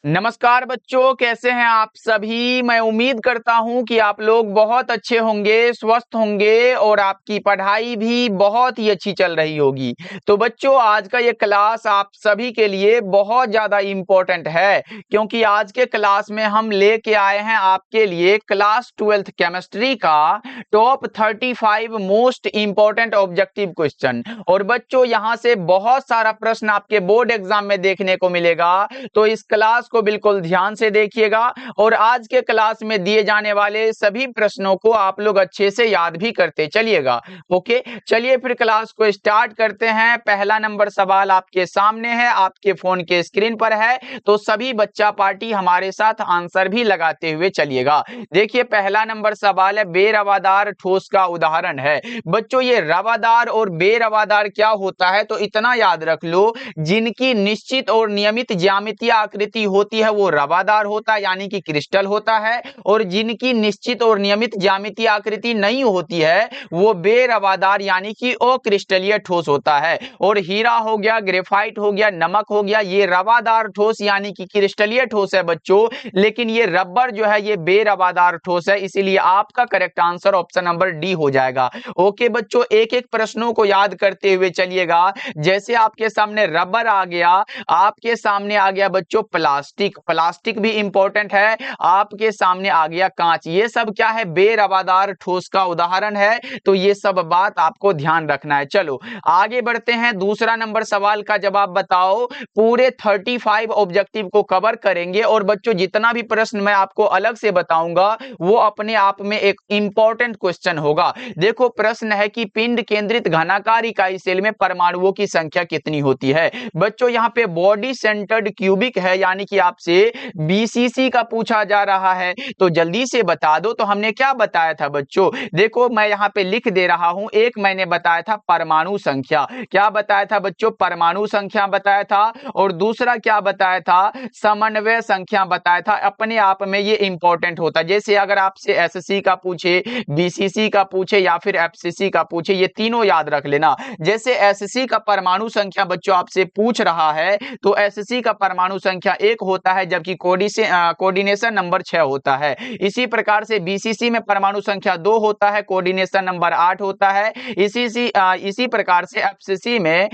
नमस्कार बच्चों, कैसे हैं आप सभी। मैं उम्मीद करता हूं कि आप लोग बहुत अच्छे होंगे, स्वस्थ होंगे और आपकी पढ़ाई भी बहुत ही अच्छी चल रही होगी। तो बच्चों, आज का ये क्लास आप सभी के लिए बहुत ज़्यादा इम्पोर्टेंट है, क्योंकि आज के क्लास में हम लेके आए हैं आपके लिए क्लास 12th केमिस्ट्री का top 35 most important objective question. और बच्चों, यहाँ से बहुत सारा प्रश्न आपके बोर्ड एग्जाम में देखने को मिलेगा, तो इस क्लास को बिल्कुल ध्यान से देखिएगा और आज के क्लास में दिए जाने वाले सभी प्रश्नों को आप लोग अच्छे से याद भी करते चलिएगा। ओके, चलिए फिर क्लास को स्टार्ट करते हैं। पहला नंबर सवाल आपके सामने है, आपके फोन के स्क्रीन पर है, तो सभी बच्चा पार्टी हमारे साथ आंसर भी लगाते हुए चलिएगा। देखिए, पहला नंबर सवाल है, बेरवादार ठोस का उदाहरण है। बच्चों, ये रवादार और बेरवादार क्या होता है, तो इतना याद रख लो, जिनकी निश्चित और नियमित ज्यामितीय आकृति होती है वो रवादार होता है, यानी कि क्रिस्टल होता है, और जिनकी निश्चित और नियमित ज्यामितीय आकृति नहीं होती है वो बेरवादार यानी कि अक्रिस्टलीय ठोस होता है। और हीरा हो गया, ग्रेफाइट हो गया, नमक हो गया, ये रवादार ठोस यानी कि क्रिस्टलीय ठोस है बच्चों, लेकिन ये रबर जो है ये बेरवादार ठोस है, इसीलिए आपका correct answer option number D हो जाएगा। ओके बच्चों, एक एक प्रश्नों को याद करते हुए चलिएगा। जैसे आपके सामने रबर आ गया, आपके सामने आ गया बच्चों प्लास्टिक, प्लास्टिक भी इंपॉर्टेंट है, आपके सामने आ गया कांच, ये सब क्या है, बेरवादार ठोस का उदाहरण है। तो ये सब बात आपको ध्यान रखना है। चलो आगे बढ़ते हैं, दूसरा नंबर सवाल का जवाब बताओ। पूरे 35 ऑब्जेक्टिव को कवर करेंगे और बच्चों जितना भी प्रश्न मैं आपको अलग से बताऊंगा वो अपने आप में एक इंपॉर्टेंट क्वेश्चन होगा। देखो, प्रश्न है कि पिंड केंद्रित घनाकार इकाई सेल में परमाणुओं की संख्या कितनी होती है। बच्चों, यहाँ पे बॉडी सेंटर्ड क्यूबिक है, यानी कि आपसे बीसीसी का पूछा जा रहा है, तो जल्दी से बता दो। तो हमने क्या बताया था बच्चों, देखो मैं यहाँ पे लिख दे रहा हूं। एक मैंने बताया था परमाणु संख्या, क्या बताया था बच्चों, परमाणु संख्या बताया था, और दूसरा क्या बताया था, समन्वय संख्या बताया था। अपने आप में ये इंपॉर्टेंट होता है। जैसे अगर आपसे एसएससी का पूछे, बीसीसी का पूछे या फिर एफसीसी का पूछे, ये तीनों याद रख लेना। जैसे एसएससी का परमाणु संख्या बच्चों आपसे पूछ रहा है, तो एसएससी का परमाणु संख्या 1 होता है, जबकि कोऑर्डिनेशन नंबर 6 होता है। इसी प्रकार से बीसीसी में परमाणु संख्या 2 होता है, कोऑर्डिनेशन नंबर 8 होता है। इसी प्रकार से एफसीसी में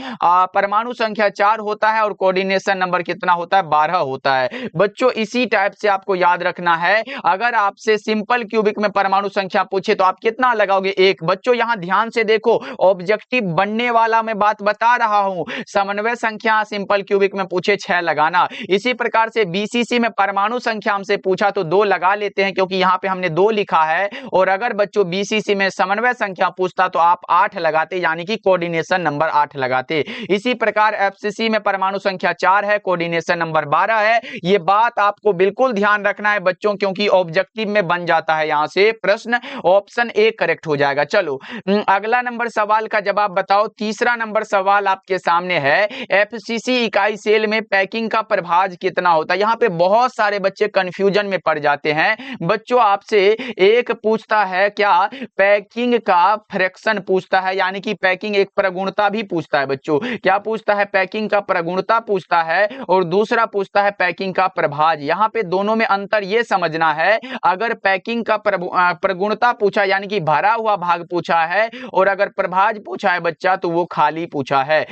परमाणु संख्या 4 होता है और कोऑर्डिनेशन नंबर कितना होता है, 12 होता है। बच्चों, इसी टाइप से आपको याद रखना है। अगर आपसे सिंपल क्यूबिक में परमाणु संख्या पूछे तो आप कितना लगाओगे, 1। बच्चों यहां ध्यान से देखो, ऑब्जेक्टिव बनने वाला मैं बात बता रहा हूं। समन्वय संख्या सिंपल क्यूबिक में पूछे 6 लगाना। इसी प्रकार से बीसीसी में परमाणु संख्या हमसे पूछा तो 2 लगा लेते हैं, क्योंकि यहां पे हमने 2 लिखा है। और अगर बच्चों बीसीसी में समन्वय संख्या पूछता तो आप 8 लगाते, यानी कि कोऑर्डिनेशन नंबर 8 लगाते। इसी प्रकार एफसीसी में परमाणु संख्या 4 है, कोऑर्डिनेशन नंबर 12 है। ये बात आपको बिल्कुल ध्यान रखना है बच्चों, क्योंकि ऑब्जेक्टिव में बन जाता है यहां से प्रश्न। ऑप्शन ए करेक्ट हो जाएगा। चलो अगला नंबर सवाल का जवाब बताओ। तीसरा नंबर सवाल आपके सामने है, एफसीसी इकाई सेल में पैकिंग का प्रभाज कितना होता है। यहाँ पे बहुत सारे बच्चे कंफ्यूजन में पड़ जाते हैं। बच्चों आपसे एक पूछता है क्या, पैकिंग का फ्रैक्शन पूछता है, यानी कि पैकिंग एक प्रगुणता भी पूछता है। बच्चों क्या पूछता है, पैकिंग का प्रगुणता पूछता है, और दूसरा पूछता है पैकिंग का प्रभाज। यहाँ पे दोनों में अंतर ये समझना है, अगर पैकिंग का प्रगुणता पूछा यानी कि भरा हुआ भाग पूछा है, और अगर प्रभाज पूछा है बच्चा तो वो खाली पूछा है।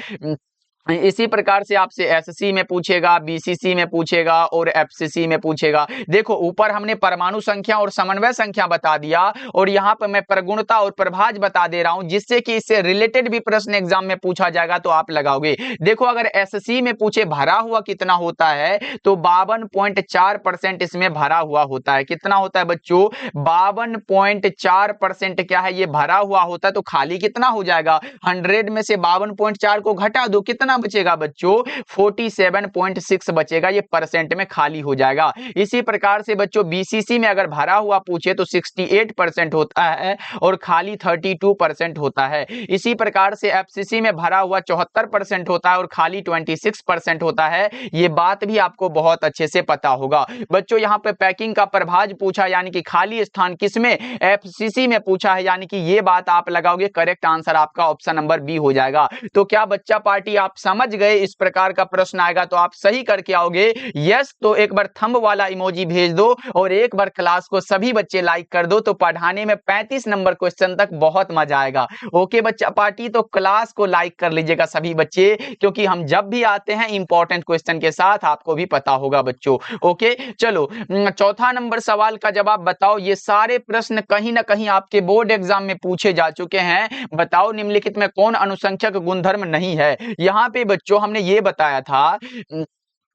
इसी प्रकार से आपसे एससी में पूछेगा, बीसीसी में पूछेगा और एफसीसी में पूछेगा। देखो ऊपर हमने परमाणु संख्या और समन्वय संख्या बता दिया, और यहाँ पर मैं प्रगुणता और प्रभाज बता दे रहा हूं, जिससे कि इससे रिलेटेड भी प्रश्न एग्जाम में पूछा जाएगा तो आप लगाओगे। देखो अगर एससी में पूछे भरा हुआ कितना होता है, तो 52.4% इसमें भरा हुआ होता है। कितना होता है बच्चों, 52.4% क्या है, ये भरा हुआ होता है। तो खाली कितना हो जाएगा, 100 में से 52.4 को घटा दो, कितना बचेगा बच्चों, 47.6 बचेगा। ये परसेंट में खाली हो जाएगा। इसी प्रकार से बच्चों बीसीसी में अगर भरा हुआ पूछे तो 68% होता है और खाली 32% होता है। इसी प्रकार से एफसीसी में भरा हुआ 74% होता है और खाली 26% होता है। ये बात भी आपको बहुत अच्छे से पता होगा। बच्चों यहाँ पे पैकिंग का प्रभाज पूछा, यानी कि खाली स्थान किसमें, एफसीसी में पूछा है, यानी कि ये बात आप लगाओगे। करेक्ट आंसर आपका ऑप्शन नंबर बी हो जाएगा। तो क्या बच्चा पार्टी आप समझ गए इस प्रकार का प्रश्न आएगा तो आप सही करके आओगे। यस तो एक बार थंब वाला इमोजी भेज दो और एक बार क्लास को सभी बच्चे लाइक कर दो, तो पढ़ाने में 35 नंबर क्वेश्चन तक बहुत मजा आएगा। ओके बच्चा पार्टी, तो क्लास को लाइक कर लीजिएगा सभी बच्चे, क्योंकि हम जब भी आते हैं इंपॉर्टेंट क्वेश्चन के साथ, आपको भी पता होगा बच्चों। ओके चलो, चौथा नंबर सवाल का जवाब बताओ। ये सारे प्रश्न कहीं ना कहीं आपके बोर्ड एग्जाम में पूछे जा चुके हैं। बताओ निम्नलिखित में कौन अनुसंख्यक गुणधर्म नहीं है। यहाँ पे बच्चों हमने ये बताया था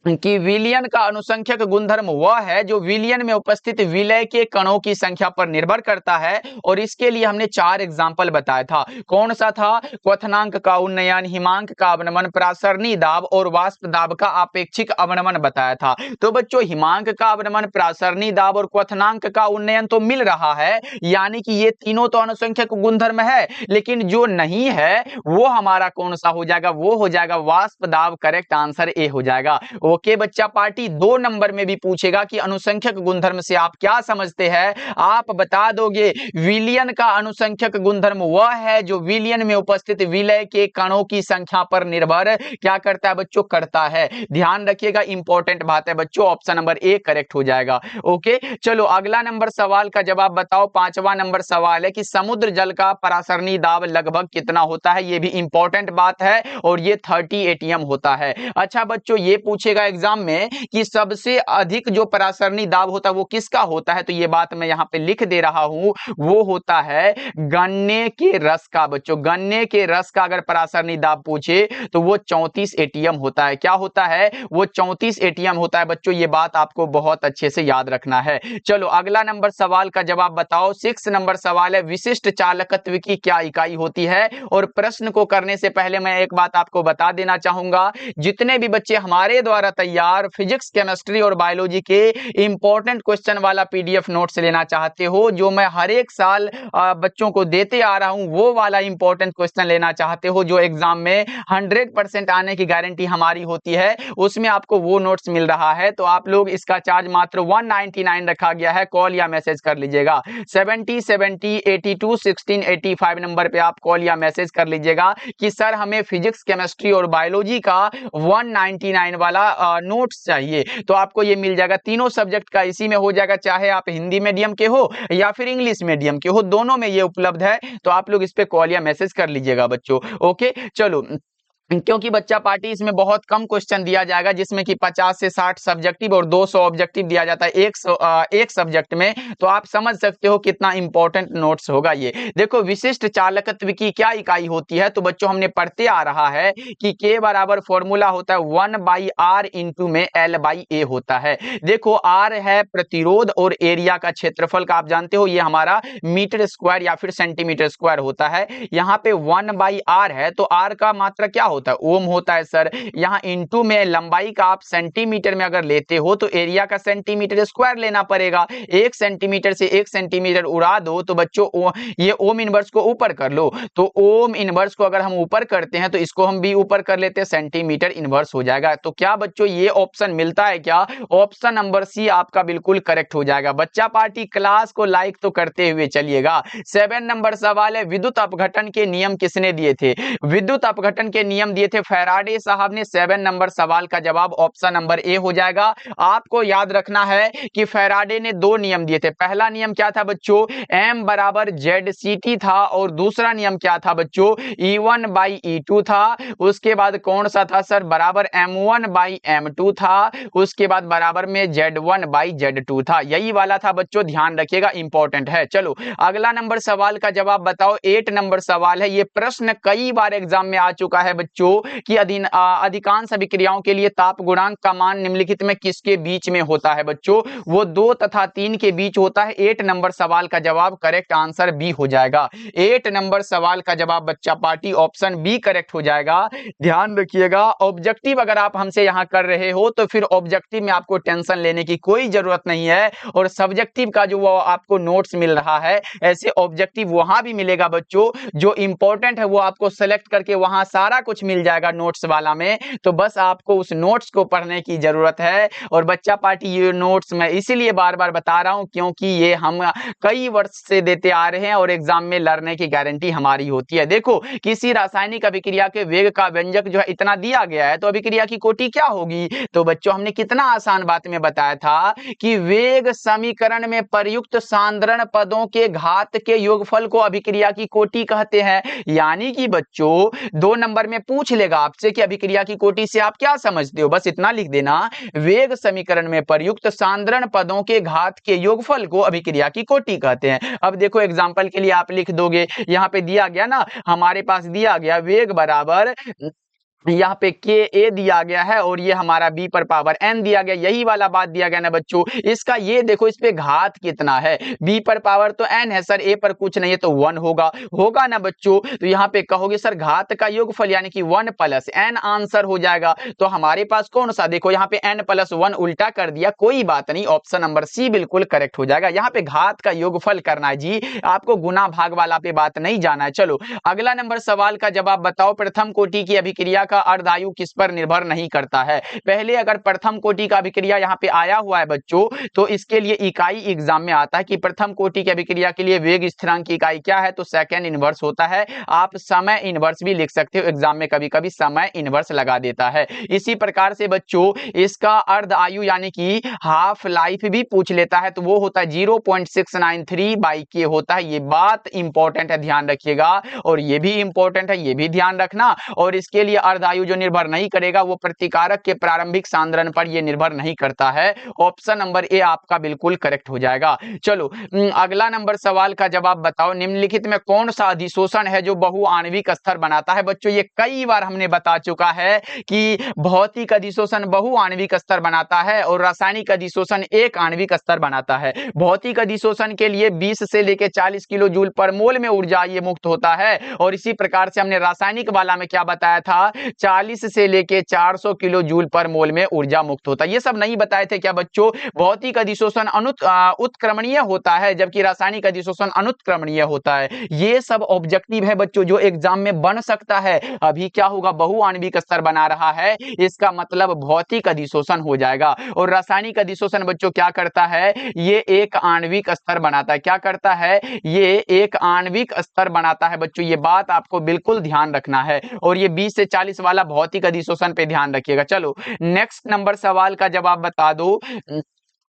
कि विलयन का अनुसंख्यक गुणधर्म वह है जो विलयन में उपस्थित विलय के कणों की संख्या पर निर्भर करता है, और इसके लिए हमने 4 एग्जाम्पल बताया था। कौन सा था? क्वथनांक का उन्नयन, हिमांक का अवनमन, प्रासरणी दाब और वाष्प दाब का आपेक्षिक अवनमन बताया था। तो बच्चों हिमांक का अवनमन, प्रासरणी दाब और क्वथनांक का उन्नयन तो मिल रहा है, यानी कि ये तीनों तो अनुसंख्यक गुणधर्म है, लेकिन जो नहीं है वो हमारा कौन सा हो जाएगा? वो हो जाएगा वाष्प दाब। करेक्ट आंसर ए हो जाएगा। ओके बच्चा पार्टी, 2 नंबर में भी पूछेगा कि अनुसंख्यक गुणधर्म से आप क्या समझते हैं, आप बता दोगे। विलयन का अनुसंख्यक गुणधर्म वह है जो विलयन में उपस्थित विलय के कणों की संख्या पर निर्भर क्या करता है बच्चों? करता है। ध्यान रखिएगा, इंपॉर्टेंट बात है बच्चों, ऑप्शन नंबर ए करेक्ट हो जाएगा। ओके चलो, अगला नंबर सवाल का जवाब बताओ। 5वां नंबर सवाल है कि समुद्र जल का परासरणी दाब लगभग कितना होता है। यह भी इंपॉर्टेंट बात है और ये 30 एटीएम होता है। अच्छा बच्चों, ये पूछेगा एग्जाम में कि सबसे अधिक जो परासरणी दाब होता है वो किसका होता है, तो ये बात मैं यहां पे लिख दे रहा हूं, वो होता है गन्ने के रस का। बच्चों गन्ने के रस का अगर परासरणी दाब पूछे तो वो 34 एटीएम होता है। क्या होता है? वो 34 एटीएम होता है बच्चों, ये बात आपको बहुत अच्छे से याद रखना है। चलो अगला नंबर सवाल का जवाब बताओ। 6 नंबर सवाल है, विशिष्ट चालकत्व की क्या इकाई होती है। और प्रश्न को करने से पहले मैं एक बात आपको बता देना चाहूंगा, जितने भी बच्चे हमारे द्वारा तैयार फिजिक्स, केमिस्ट्री और बायोलॉजी के इंपॉर्टेंट क्वेश्चन वाला पीडीएफ नोट्स लेना चाहते हो, जो मैं हर एक साल बच्चों को देते आ रहा हूं, वो वाला इंपॉर्टेंट क्वेश्चन लेना चाहते हो जो एग्जाम में 100% आने की गारंटी हमारी होती है, उसमें आपको वो नोट्स मिल रहा है। तो आप लोग इसका चार्ज मात्र 199 रखा गया है। कॉल या मैसेज कर लीजिएगा। 70 70 82 16 85 नंबर पे आप कॉल या मैसेज कर लीजिएगा कि सर हमें फिजिक्स, केमिस्ट्री और बायोलॉजी का 199 वाला नोट्स चाहिए। तो आपको ये मिल जाएगा, तीनों सब्जेक्ट का इसी में हो जाएगा, चाहे आप हिंदी मीडियम के हो या फिर इंग्लिश मीडियम के हो, दोनों में ये उपलब्ध है। तो आप लोग इस पे कॉल या मैसेज कर लीजिएगा बच्चों। ओके चलो, क्योंकि बच्चा पार्टी इसमें बहुत कम क्वेश्चन दिया जाएगा, जिसमें कि 50 से 60 सब्जेक्टिव और 200 ऑब्जेक्टिव दिया जाता है एक सब्जेक्ट में। तो आप समझ सकते हो कितना इंपॉर्टेंट नोट्स होगा ये। देखो विशिष्ट चालकत्व की क्या इकाई होती है, तो बच्चों हमने पढ़ते आ रहा है कि K बराबर फॉर्मूला होता है 1/r इंटू में L/A होता है। देखो R है प्रतिरोध और एरिया का क्षेत्रफल का आप जानते हो, ये हमारा मीटर स्क्वायर या फिर सेंटीमीटर स्क्वायर होता है। यहाँ पे 1/r है, तो R का मात्रा क्या होता है? ओम होता है सर। यहाँ इंटू में लंबाई का आप सेंटीमीटर में अगर लेते हो तो एरिया का सेंटीमीटर स्क्वायर लेना पड़ेगा। 1 सेंटीमीटर से 1 सेंटीमीटर उड़ा दो तो बच्चों ये ओम इनवर्स को ऊपर कर लो। तो ओम इनवर्स को अगर हम ऊपर करते हैं तो इसको हम भी ऊपर कर लेते हैं, सेंटीमीटर इनवर्स हो जाएगा। तो क्या बच्चों ये ऑप्शन मिलता है क्या? ऑप्शन नंबर सी आपका बिल्कुल करेक्ट हो जाएगा। बच्चा पार्टी क्लास को लाइक तो करते हुए चलिएगा। 7 नंबर सवाल है, विद्युत अपघटन के नियम किसने दिए थे? विद्युत अपघटन के नियम दिए थे फैराडे साहब ने। 7 नंबर सवाल का जवाब ऑप्शन नंबर ए हो जाएगा। आपको याद रखना है कि फैराडे ने 2 नियम दिए थे। पहला नियम क्या था बच्चों? M बराबर ZCT था, और दूसरा नियम क्या था बच्चों? E1/E2 था। उसके बाद कौन सा था सर? बराबर M1/M2 था। उसके बाद बराबर में Z1/Z2 था। यही वाला था बच्चों, ध्यान रखिएगा, इंपॉर्टेंट है। चलो अगला नंबर सवाल का जवाब बताओ। 8 नंबर सवाल है, ये प्रश्न कई बार एग्जाम में आ चुका है बच्चों कि अधिकांश अभिक्रियाओं के लिए ताप गुणांक का मान निम्नलिखित में किसके बीच में होता है बच्चों? वो 2 तथा 3 के बीच होता है। 8 नंबर सवाल का जवाब करेक्ट आंसर बी हो जाएगा। 8 नंबर सवाल का जवाब बच्चा पार्टी ऑप्शन बी करेक्ट हो जाएगा। ध्यान रखिएगा, ऑब्जेक्टिव अगर आप हमसे यहां कर रहे हो तो फिर ऑब्जेक्टिव में आपको टेंशन लेने की कोई जरूरत नहीं है, और सब्जेक्टिव का जो वो आपको नोट्स मिल रहा है, ऐसे ऑब्जेक्टिव वहां भी मिलेगा बच्चों। जो इंपॉर्टेंट है वो आपको सेलेक्ट करके वहां सारा कुछ मिल जाएगा नोट्स वाला में, तो बस आपको उस नोट्स को पढ़ने की जरूरत है। और बच्चा पार्टी ये नोट्स मैं इसीलिए बार बार बता रहा हूं क्योंकि ये हम कई वर्ष से देते आ रहे हैं और एग्जाम में लड़ने की गारंटी हमारी होती है। देखो किसी रासायनिक अभिक्रिया के वेग का व्यंजक जो है इतना दिया गया है, तो अभिक्रिया की कोटि क्या होगी? तो बच्चों हमने कितना आसान बात में बताया था कि वेग समीकरण में प्रयुक्त सांद्रण पदों के घात के योगफल को अभिक्रिया की कोटि कहते हैं। यानी कि बच्चों 2 नंबर में पूछ लेगा आपसे कि अभिक्रिया की कोटि से आप क्या समझते हो, बस इतना लिख देना, वेग समीकरण में प्रयुक्त सांद्रण पदों के घात के योगफल को अभिक्रिया की कोटि कहते हैं। अब देखो एग्जांपल के लिए आप लिख दोगे, यहां पे दिया गया ना, हमारे पास दिया गया वेग बराबर यहाँ पे के ए दिया गया है और ये हमारा बी पर पावर एन दिया गया, यही वाला बात दिया गया ना बच्चों। इसका ये देखो इस पे घात कितना है, बी पर पावर तो एन है सर, ए पर कुछ नहीं है तो 1 होगा ना बच्चों। तो यहाँ पे कहोगे सर घात का योगफल यानी कि 1 प्लस एन आंसर हो जाएगा। तो हमारे पास कौन सा, देखो यहाँ पे एन प्लस 1 उल्टा कर दिया, कोई बात नहीं, ऑप्शन नंबर सी बिल्कुल करेक्ट हो जाएगा। यहाँ पे घात का योगफल करना है जी, आपको गुना भाग वाला पे बात नहीं जाना है। चलो अगला नंबर सवाल का जवाब बताओ, प्रथम कोटि की अभिक्रिया का अर्धायु किस पर निर्भर नहीं करता है? पहले अगर प्रथम कोटि का अभिक्रिया यहाँ पे आया हुआ है बच्चों, तो इसके लिए इकाई एग्जाम में आता है कि प्रथम कोटि की अभिक्रिया के लिए वेग स्थिरांक की इकाई क्या है, तो सेकंड इनवर्स होता है। आप समय इनवर्स भी लिख सकते हो, एग्जाम में कभी कभी समय इनवर्स लगा देता है। इसी प्रकार से बच्चों इसका अर्ध आयु यानी कि हाफ लाइफ भी पूछ लेता है, तो वो होता है 0.693/k होता है। ये बात इंपॉर्टेंट है, ध्यान रखिएगा। और ये भी इंपॉर्टेंट है, ये भी ध्यान रखना। और इसके लिए अर्ध आयु जो निर्भर नहीं करेगा वो प्रतिकारक के प्रारंभिक सांद्रण पर ये निर्भर नहीं करता है। ऑप्शन नंबर ए आपका बिल्कुल करेक्ट हो जाएगा। चलो अगला नंबर सवाल का जवाब बताओ, निम्नलिखित में कौन सा अधिशोषण है जो बहुआण्विक स्तर बनाता है? बच्चों ये कई बार हमने बता चुका है कि भौतिक अधिशोषण बहुआण्विक स्तर बनाता है और रासायनिक अधिशोषण एक आणविक स्तर बनाता है। भौतिक अधिशोषण के लिए 20 से लेकर 40 किलो जूल पर मोल में ऊर्जा ये मुक्त होता है, और इसी प्रकार से हमने रासायनिक वाला में क्या बताया था, 40 से लेके 400 किलो जूल पर मोल में ऊर्जा मुक्त होता है। ये सब नहीं बताए थे क्या बच्चों? भौतिक अधिशोषण उत्क्रमणीय होता है जबकि रासायनिक अधिशोषण अनुत्क्रमणीय होता है। ये सब ऑब्जेक्टिव है बच्चों जो एग्जाम में बन सकता है। अभी क्या होगा, बहुआण्विक स्तर बना रहा है, इसका मतलब भौतिक अधिशोषण हो जाएगा। और रासायनिक अधिशोषण बच्चों क्या करता है, ये एक आणविक स्तर बनाता है। क्या करता है, ये एक आणविक स्तर बनाता है बच्चों, ये बात आपको बिल्कुल ध्यान रखना है। और ये 20 से 40 वाला भौतिक अधिशोषण पे ध्यान रखिएगा। चलो नेक्स्ट नंबर सवाल का जवाब बता दो।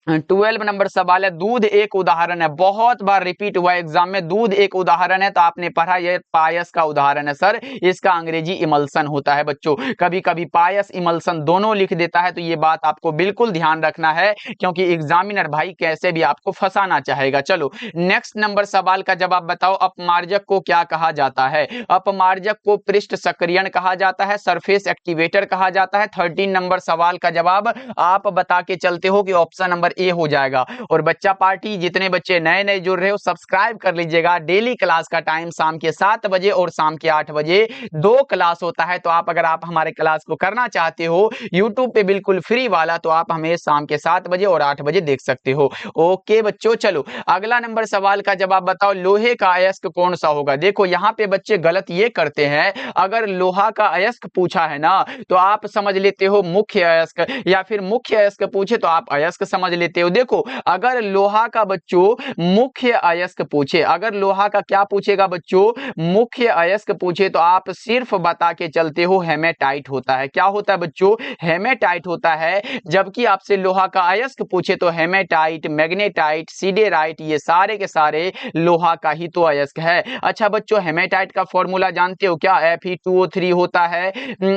12 नंबर सवाल है, दूध एक उदाहरण है, बहुत बार रिपीट हुआ एग्जाम में, दूध एक उदाहरण है तो आपने पढ़ा ये पायस का उदाहरण है सर, इसका अंग्रेजी इमल्सन होता है बच्चों। कभी कभी पायस इमल्सन दोनों लिख देता है, तो ये बात आपको बिल्कुल ध्यान रखना है क्योंकि एग्जामिनर भाई कैसे भी आपको फंसाना चाहेगा। चलो नेक्स्ट नंबर सवाल का जवाब बताओ, अपमार्जक को क्या कहा जाता है? अपमार्जक को पृष्ठ सक्रियण कहा जाता है, सरफेस एक्टिवेटर कहा जाता है। 13 नंबर सवाल का जवाब आप बता के चलते हो कि ऑप्शन नंबर ए हो जाएगा। और बच्चा पार्टी जितने बच्चे नए नए जुड़ रहे हो सब्सक्राइब कर लीजिएगा। डेली क्लास का टाइम शाम के 7 बजे और शाम के 8 बजे 2 क्लास होता है, तो अगर आप हमारे क्लास को करना चाहते हो यूट्यूब पे बिल्कुल फ्री वाला, तो आप हमें शाम के 7 बजे और 8 बजे देख सकते हो। ओके बच्चों, चलो अगला नंबर सवाल का जवाब बताओ, लोहे का अयस्क कौन सा होगा? देखो यहाँ पे बच्चे गलत ये करते हैं, अगर लोहा का अयस्क पूछा है ना तो आप समझ लेते हो मुख्य अयस्क, या फिर मुख्य अयस्क पूछे तो आप अयस्क समझ लेते हो। देखो अगर लोहा का बच्चों मुख्य अयस्क पूछे, अगर लोहा का क्या पूछेगा बच्चों, मुख्य अयस्क पूछे, तो आप सिर्फ बता के चलते हो हेमेटाइट होता है। क्या होता है बच्चों? हेमेटाइट होता है। जबकि आपसे लोहा का अयस्क पूछे तो हेमेटाइट, मैग्नेटाइट, सिडेराइट, ये सारे के सारे लोहा का ही तो अयस्क है। अच्छा बच्चों, हेमेटाइट का फॉर्मूला जानते हो क्या? Fe2O3 होता है।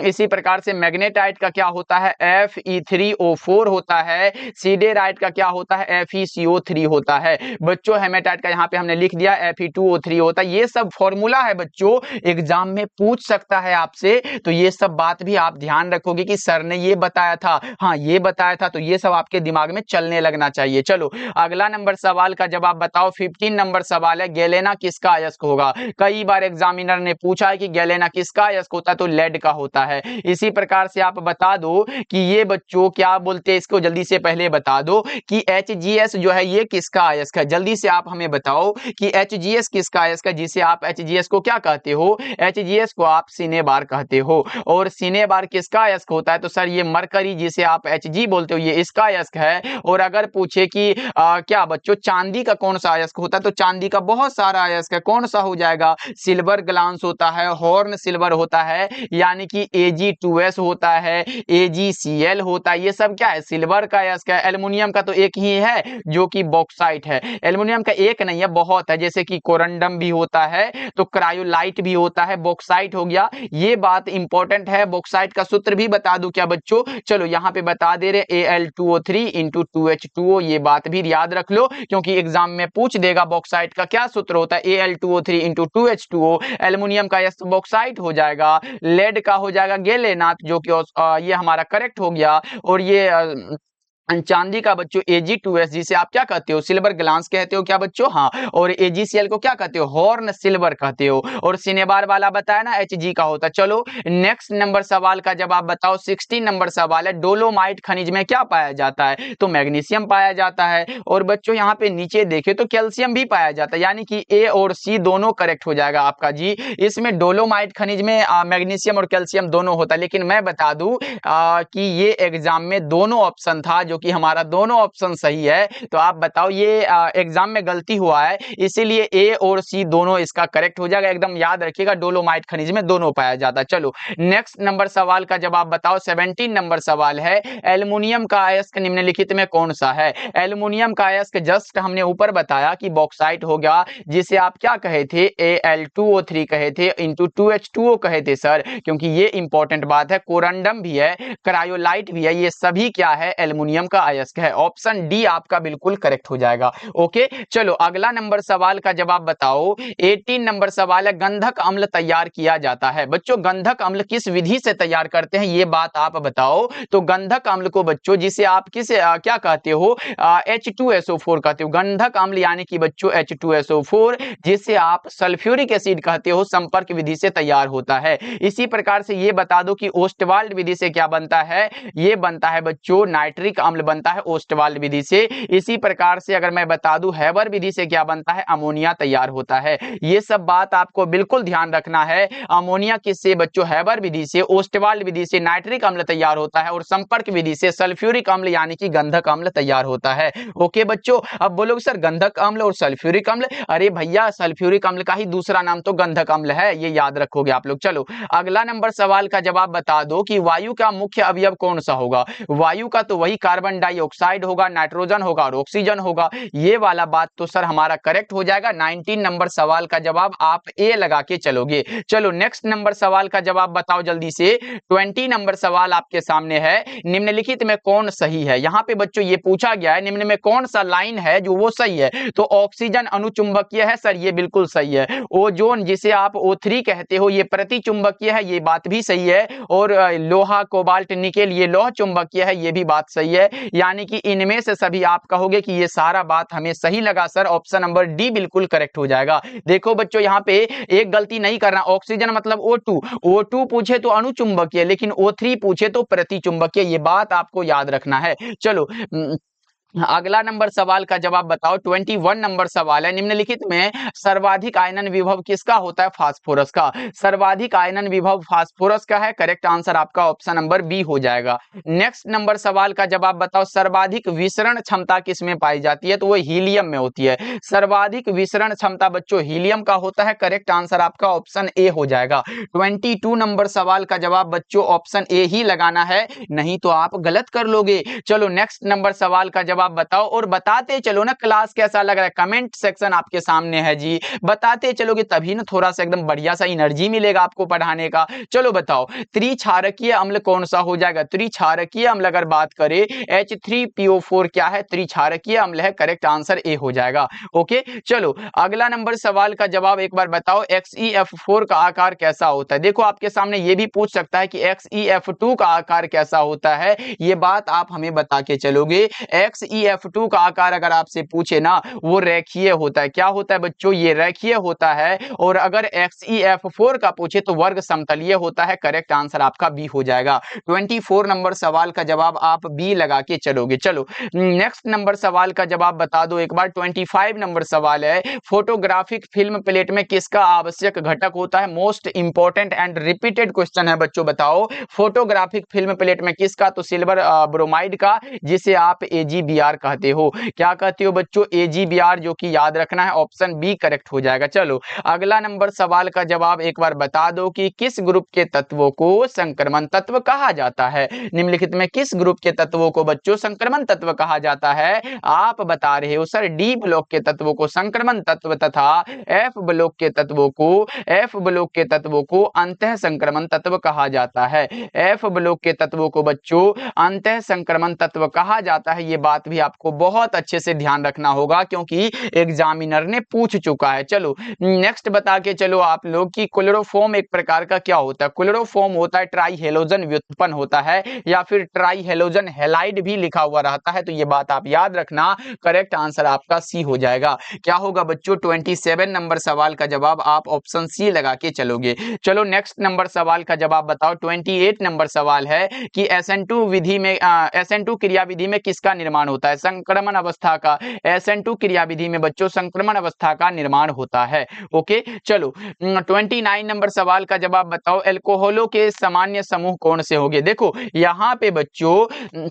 इसी प्रकार से मैग्नेटाइट का क्या होता है? Fe3O4 होता है। सिडेराइट का क्या होता है? FeCO3 होता है। बच्चों हेमेटाइट का यहाँ पे हमने लिख दिया Fe2O3 होता है। ये सब फॉर्मूला है बच्चों, एग्जाम में पूछ सकता है आपसे, तो ये सब बात भी आप ध्यान रखोगे कि सर ने ये बताया था, हाँ ये बताया था, तो ये सब आपके दिमाग में चलने लगना चाहिए। चलो अगला नंबर सवाल का जवाब बताओ। 15 नंबर सवाल है, गैलेना किसका अयस्क होगा? कई बार एग्जामिनर ने पूछा है कि गैलेना किसका अयस्क होता है, तो लेड का होता है। इसी प्रकार से आप बता दो कि ये बच्चों क्या बोलते हैं इसको, जल्दी से पहले बता दो, कि HGS जो है ये किसका अयस्क है। जल्दी से आप हमें बताओ कि HGS किसका अयस्क है, जिसे आप HGS को क्या कहते हो? HGS को आप सिनेबार कहते हो। और सिनेबार किसका अयस्क होता है? तो सर ये मरकरी, जिसे आप Hg बोलते हो, ये इसका अयस्क है। और अगर पूछे कि क्या बच्चों चांदी का कौन सा अयस्क होता है, तो चांदी का बहुत सारा अयस्क है। कौन सा हो जाएगा? सिल्वर ग्लांस होता है, हॉर्न सिल्वर होता है, यानी कि Ag2S होता है, AgCl होता है। ये सब क्या है? सिल्वर का अयस्क है। एल्युमिनियम का तो एक ही है जो कि बॉक्साइट है। एल्युमिनियम का एक नहीं है, बहुत है, जैसे कि कोरंडम भी होता है, तो क्रायोलाइट भी होता है, बॉक्साइट हो गया। ये बात इंपॉर्टेंट है। बॉक्साइट का सूत्र भी बता दूं क्या बच्चों? चलो यहाँ पे बता दे रहे, Al2O3 × 2H2O। ये बात भी याद रख लो, क्योंकि एग्जाम में पूछ देगा बॉक्साइट का क्या सूत्र होता है। Al2O3 × 2H2O। एल्युमिनियम का यह बॉक्साइट हो जाएगा। लेड का हो जाएगा गैलेनाथ, जो कि ये हमारा करेक्ट हो गया। और ये चांदी का बच्चों Ag2S, जिसे आप क्या कहते हो? सिल्वर ग्लांस कहते हो क्या बच्चों? हाँ। और AgCl को क्या कहते हो? हॉर्न सिल्वर कहते हो। और सिनेबार वाला बताया ना Hg का होता। चलो नेक्स्ट नंबर सवाल का जवाब बताओ। 16 नंबर सवाल है, डोलोमाइट खनिज में क्या पाया जाता है? तो मैग्नीशियम पाया जाता है। और बच्चों यहाँ पे नीचे देखे तो कैल्शियम भी पाया जाता है, यानी कि A और C दोनों करेक्ट हो जाएगा आपका जी। इसमें डोलोमाइट खनिज में मैग्नीशियम और कैल्शियम दोनों होता है, लेकिन मैं बता दूं कि ये एग्जाम में दोनों ऑप्शन था, जो कि हमारा दोनों ऑप्शन सही है। तो आप बताओ, ये एग्जाम में गलती हुआ है, इसीलिए A और C दोनों इसका करेक्ट हो जाएगा। एकदम याद रखिएगा, डोलोमाइट खनिज में दोनों पाया जाता है। चलो नेक्स्ट नंबर सवाल का जवाब बताओ। 17 नंबर सवाल है, एल्युमिनियम का अयस्क निम्नलिखित में कौन सा है? एल्युमिनियम का अयस्क जस्ट हमने ऊपर बताया कि बॉक्साइट हो गया, जिसे आप क्या कहे थे? Al2O3 कहे थे × 2H2O कहे थे सर, क्योंकि ये इंपॉर्टेंट बात है। कोरंडम भी है, क्रायोलाइट भी है, ये सभी क्या है? एल्युमिनियम का अयस्क है। ऑप्शन डी आपका बिल्कुल करेक्ट हो जाएगा। ओके, चलो अगला नंबर सवाल का जवाब बताओ। 18 नंबर सवाल है, गंधक अम्ल तैयार किया जाता है। बच्चों गंधक अम्ल किस विधि से तैयार करते हैं, ये बात आप बताओ। तो गंधक अम्ल को बच्चों, जिसे आप क्या कहते हो? H2SO4 कहते हो। गंधक अम्ल यानी कि बच्चों H2SO4, जिसे आप सल्फ्यूरिक एसिड कहते हो, संपर्क विधि से तैयार होता है। इसी प्रकार से ये बता दो कि ओस्टवाल्ड विधि से क्या बनता है? ये बनता है बच्चों नाइट्रिक अम्ल बनता है ओस्टवाल्ड विधि से। इसी प्रकार से अगर मैं बता दूं हैबर विधि से क्या बनता है? अमोनिया तैयार होता है। ये सब बात आपको बिल्कुल ध्यान रखना है। अमोनिया किससे बच्चों? हैबर विधि से। ओस्टवाल्ड विधि से नाइट्रिक अम्ल तैयार होता है, और संपर्क विधि से सल्फ्यूरिक अम्ल यानी कि गंधक अम्ल तैयार होता है। ओके बच्चों, अब बोलोगे सर गंधक अम्ल और सल्फ्यूरिक अम्ल, अरे भैया सल्फ्यूरिक अम्ल का ही दूसरा नाम तो गंधक अम्ल है, ये याद रखोगे आप लोग। चलो अगला नंबर सवाल का जवाब बता दो कि वायु का मुख्य अवयव कौन सा होगा? वायु का तो वही कार्बन डाइऑक्साइड होगा, नाइट्रोजन होगा और ऑक्सीजन होगा। ये वाला बात तो सर हमारा करेक्ट हो जाएगा। 19 नंबर सवाल का जवाब आप ए लगा के चलोगे। चलो नेक्स्ट नंबर सवाल का जवाब बताओ जल्दी से। 20 नंबर सवाल आपके सामने है, निम्नलिखित में कौन सही है? यहाँ पे बच्चों ये पूछा गया है निम्न में कौन सा लाइन है जो वो सही है। तो ऑक्सीजन अनुचुंबकीय है सर, ये बिल्कुल सही है। ओजोन जिसे आप O3 कहते हो, ये प्रतिचुंबकीय है, ये बात भी सही है। और लोहा कोबाल्ट निकेल ये लौह चुंबकीय है, ये भी बात सही है। यानी कि इनमें से सभी आप कहोगे कि ये सारा बात हमें सही लगा सर, ऑप्शन नंबर डी बिल्कुल करेक्ट हो जाएगा। देखो बच्चों यहाँ पे एक गलती नहीं करना, ऑक्सीजन मतलब O2 पूछे तो अनुचुंबकीय, लेकिन O3 पूछे तो प्रतिचुंबकीय, ये बात आपको याद रखना है। चलो अगला नंबर सवाल का जवाब बताओ। 21 नंबर सवाल है, निम्नलिखित में सर्वाधिक आयनन विभव किसका होता है? फास्फोरस का। सर्वाधिक आयनन विभव फास्फोरस का है, करेक्ट आंसर आपका ऑप्शन नंबर बी हो जाएगा। नेक्स्ट नंबर सवाल का जवाब बताओ, सर्वाधिक विसरण क्षमता किसमें पाई जाती है? तो वो हीलियम में होती है। सर्वाधिक विसरण क्षमता बच्चों हीलियम का होता है, करेक्ट आंसर आपका ऑप्शन ए हो जाएगा। 22 नंबर सवाल का जवाब बच्चों ऑप्शन ए ही लगाना है, नहीं तो आप गलत कर लोगे। चलो नेक्स्ट नंबर सवाल का जवाब बताओ, और बताते चलो ना क्लास कैसा लग रहा है। कमेंट सेक्शन आपके सामने है जी, बताते चलोगे तभी ना थोड़ा सा एकदम बढ़िया सा एनर्जी मिलेगा आपको पढ़ाने का। चलो बताओ त्रिक्षारकीय अम्ल कौन सा हो जाएगा? त्रिक्षारकीय अम्ल अगर बात करें H3PO4 क्या है? त्रिक्षारकीय अम्ल है, करेक्ट आंसर ए हो जाएगा। ओके चलो अगला नंबर सवाल का जवाब एक बार बताओ, XeF4 का आकार कैसा होता है? देखो आपके सामने ये भी पूछ सकता है कि XeF2 का आकार कैसा होता है, ये बात आप हमें बता के चलोगे। XeF2 का आकार अगर आपसे पूछे ना, वो रेखीय होता है। क्या होता है बच्चों? ये रेखीय होता है। और अगर XeF4 का पूछे तो वर्ग समतलीय होता है। करेक्ट आंसर आपका बी हो जाएगा। 24 नंबर सवाल का जवाब आप बी लगा के चलोगे। चलो नेक्स्ट नंबर सवाल का जवाब बता दो एक बार। 25 नंबर सवाल है, फोटोग्राफिक फिल्म प्लेट में किसका आवश्यक घटक होता है? Most important and repeated question है बच्चों, बताओ फोटोग्राफिक फिल्म प्लेट में किसका? तो सिल्वर ब्रोमाइड का, जिसे आप AgBr कहते हो। क्या कहते हो बच्चों? AgBr, जो कि याद रखना है, ऑप्शन बी करेक्ट हो जाएगा। चलो अगला नंबर सवाल का जवाब एक बार बता दो कि किस ग्रुप के तत्वों को संक्रमण तत्व कहा जाता है? निम्नलिखित में किस ग्रुप के तत्वों को बच्चों संक्रमण तत्व कहा जाता है? आप बता रहे हो सर डी ब्लॉक के तत्वों को संक्रमण तत्व तथा एफ ब्लॉक के तत्वों को अंतः संक्रमण तत्व कहा जाता है। एफ ब्लॉक के तत्वों को बच्चों अंतः संक्रमण तत्व कहा जाता है। ये बात भी आपको बहुत अच्छे से ध्यान रखना होगा, क्योंकि एग्जामिनर ने पूछ चुका है। चलो नेक्स्ट बता के चलो आप लोग कि क्लोरोफॉर्म एक प्रकार का क्या होता है? क्लोरोफॉर्म होता है ट्राई हेलोजन व्युत्पन्न होता है, या फिर ट्राई हेलोजन हैलाइड भी लिखा हुआ रहता है। तो ये बात आप याद रखना। करेक्ट आंसर आपका सी हो जाएगा। क्या होगा बच्चों? 27 नंबर सवाल का जवाब आप ऑप्शन सी लगा के चलोगे। चलो नेक्स्ट नंबर सवाल का जवाब बताओ। 28 नंबर सवाल है कि SN2 विधि में SN2 क्रियाविधि में किसका निर्माण होता है? संक्रमण अवस्था का। SN2 क्रियाविधि में बच्चों संक्रमण अवस्था का निर्माण होता है। ओके चलो 29 नंबर सवाल का जवाब बताओ। एल्कोहलों के सामान्य समूह कौन से होंगे? देखो यहाँ पे बच्चों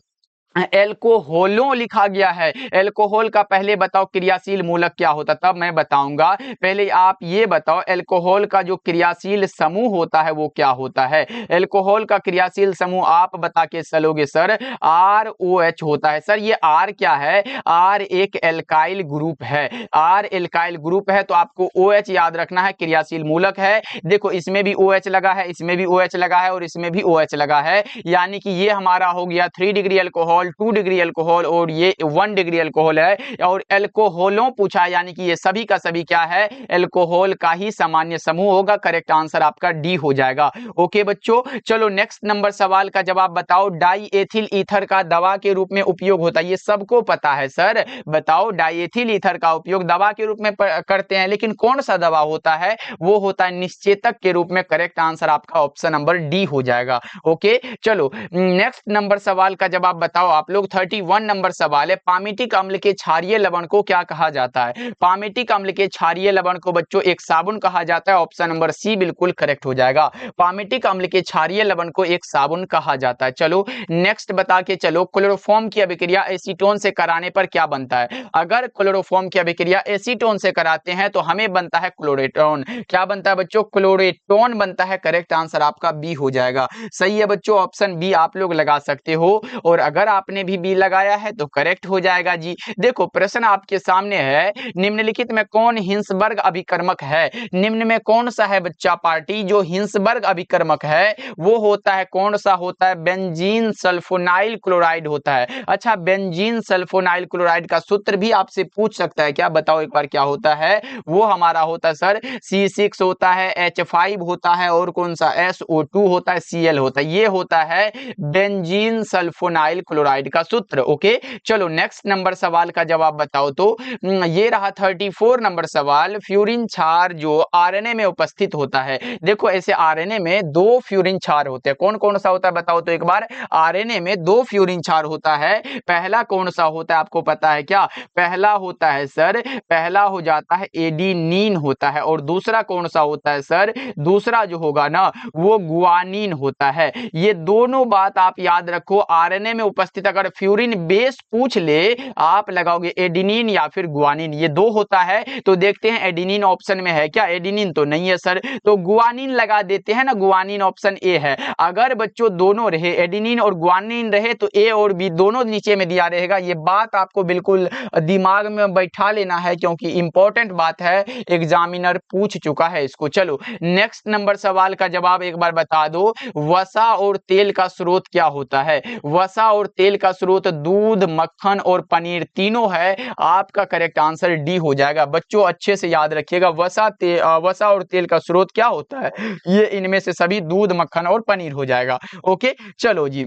एल्कोहलों लिखा गया है। एल्कोहल का पहले बताओ क्रियाशील मूलक क्या होता, तब मैं बताऊंगा। पहले आप ये बताओ एल्कोहल का जो क्रियाशील समूह होता है वो क्या होता है? एल्कोहल का क्रियाशील समूह आप बता के चलोगे सर ROH होता है। सर ये R क्या है? R एक एल्काइल ग्रुप है। R एल्काइल ग्रुप है तो आपको OH याद रखना है, क्रियाशील मूलक है। देखो इसमें भी OH लगा है, इसमें भी OH लगा है और इसमें भी OH लगा है, यानी कि ये हमारा हो गया 3 डिग्री अल्कोहल, 2 डिग्री अल्कोहल और ये 1 डिग्री अल्कोहल है। और एल्कोहलों पूछा, यानी कि ये सभी का सभी क्या है? एल्कोहल का ही सामान्य समूह होगा। करेक्ट आंसर आपका डी हो जाएगा। ओके बच्चों चलो नेक्स्ट नंबर सवाल का जवाब बताओ। डाई एथिल ईथर का दवा के रूप में उपयोग होता है। ये सबको पता है सर, बताओ डाई एथिल ईथर का उपयोग दवा के रूप में करते हैं, लेकिन कौन सा दवा होता है? वो होता है निश्चेतक के रूप में। करेक्ट आंसर आपका ऑप्शन नंबर डी हो जाएगा। ओके चलो नेक्स्ट नंबर सवाल का जवाब बताओ आप लोग। 31 नंबर सवाल है, पामीटिक अम्ल के क्षारीय लवण को क्या कहा जाता है? पामीटिक अम्ल के क्षारीय लवण को बच्चों एक साबुन कहा जाता है। ऑप्शन नंबर सी बिल्कुल करेक्ट हो जाएगा। पामीटिक अम्ल के क्षारीय लवण को एक साबुन कहा जाता है। चलो नेक्स्ट बता के चलो, क्लोरोफॉर्म की अभिक्रिया एसीटोन से कराने पर क्या बनता है? अगर क्लोरोफॉर्म की अभिक्रिया एसीटोन से कराते हैं तो हमें बनता है क्लोरेटोन। क्या बनता है बच्चों? क्लोरेटोन बनता है। करेक्ट आंसर आपका बी हो जाएगा। सही है बच्चों, ऑप्शन बी आप लोग लगा सकते हो। और अगर आपने भी बी लगाया है तो करेक्ट हो जाएगा जी। देखो प्रश्न आपके सामने है, निम्नलिखित में कौन हिंसबर्ग अभिकर्मक है? निम्न में कौन सा है बच्चा पार्टी जो हिंसबर्ग अभिकर्मक है? वो होता है, कौन सा होता है? बेंजीन सल्फोनाइल क्लोराइड होता है। अच्छा बेंजीन सल्फोनाइल क्लोराइड का सूत्र भी आपसे पूछ सकता है क्या? बताओ एक बार क्या होता है? वो हमारा होता है सर C6 होता है, H5 होता है और कौन सा? SO2 होता है, Cl होता है। ये होता है बेंजीन सल्फोनाइल क्लोराइड का सूत्र। ओके चलो नेक्स्ट नंबर सवाल का जवाब बताओ। तो ये रहा 34 नंबर सवाल। फ्यूरिन क्षार जो आरएनए में उपस्थित होता है, देखो ऐसे आरएनए में 2 फ्यूरिन क्षार होते हैं। कौन कौन सा होता है बताओ तो एक बार। आरएनए में 2 फ्यूरिन क्षार होता है। पहला कौन सा होता है आपको पता है क्या? पहला होता है सर, पहला हो जाता है एडिनिन होता है। और दूसरा कौन सा होता है सर? दूसरा जो होगा ना वो गुआनिन होता है। ये दोनों बात आप याद रखो। आरएनए में उपस्थित अगर फ्यूरिन बेस पूछ ले, आप लगाओगे एडिनिन या फिर गुआनिन, ये दो होता है। तो देखते हैं एडिनिन ऑप्शन में है क्या? एडिनिन तो नहीं है सर, तो गुआनिन लगा देते हैं ना। गुआनिन ऑप्शन ए है। अगर बच्चों दोनों रहे, एडिनिन और गुआनिन रहे, तो ए और बी दोनों नीचे में दिया रहेगा। ये बात आपको बिल्कुल दिमाग में बैठा लेना है, क्योंकि इंपॉर्टेंट बात है, एग्जामिनर पूछ चुका है इसको। चलो नेक्स्ट नंबर सवाल का जवाब एक बार बता दो। वसा और तेल का स्रोत क्या होता है? वसा और तेल का स्रोत दूध, मक्खन और पनीर तीनों है। आपका करेक्ट आंसर डी हो जाएगा। बच्चों अच्छे से याद रखिएगा, वसा और तेल का स्रोत क्या होता है? ये इनमें से सभी दूध, मक्खन और पनीर हो जाएगा। ओके चलो जी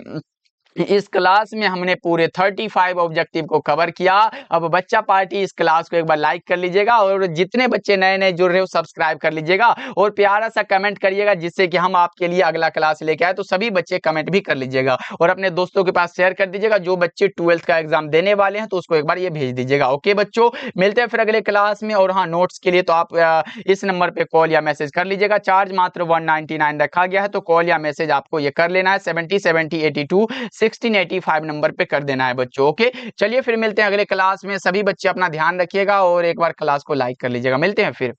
इस क्लास में हमने पूरे 35 ऑब्जेक्टिव को कवर किया। अब बच्चा पार्टी इस क्लास को एक बार लाइक कर लीजिएगा और जितने बच्चे नए नए जुड़ रहे हो सब्सक्राइब कर लीजिएगा और प्यारा सा कमेंट करिएगा जिससे कि हम आपके लिए अगला क्लास लेके आए। तो सभी बच्चे कमेंट भी कर लीजिएगा और अपने दोस्तों के पास शेयर कर दीजिएगा। जो बच्चे 12th का एग्जाम देने वाले हैं तो उसको एक बार ये भेज दीजिएगा। ओके बच्चों, मिलते हैं फिर अगले क्लास में। और हाँ, नोट्स के लिए तो आप इस नंबर पे कॉल या मैसेज कर लीजिएगा। चार्ज मात्र 199 रखा गया है, तो कॉल या मैसेज आपको ये कर लेना है। 70 1685 नंबर पे कर देना है बच्चों। ओके, चलिए फिर मिलते हैं अगले क्लास में। सभी बच्चे अपना ध्यान रखिएगा और एक बार क्लास को लाइक कर लीजिएगा। मिलते हैं फिर।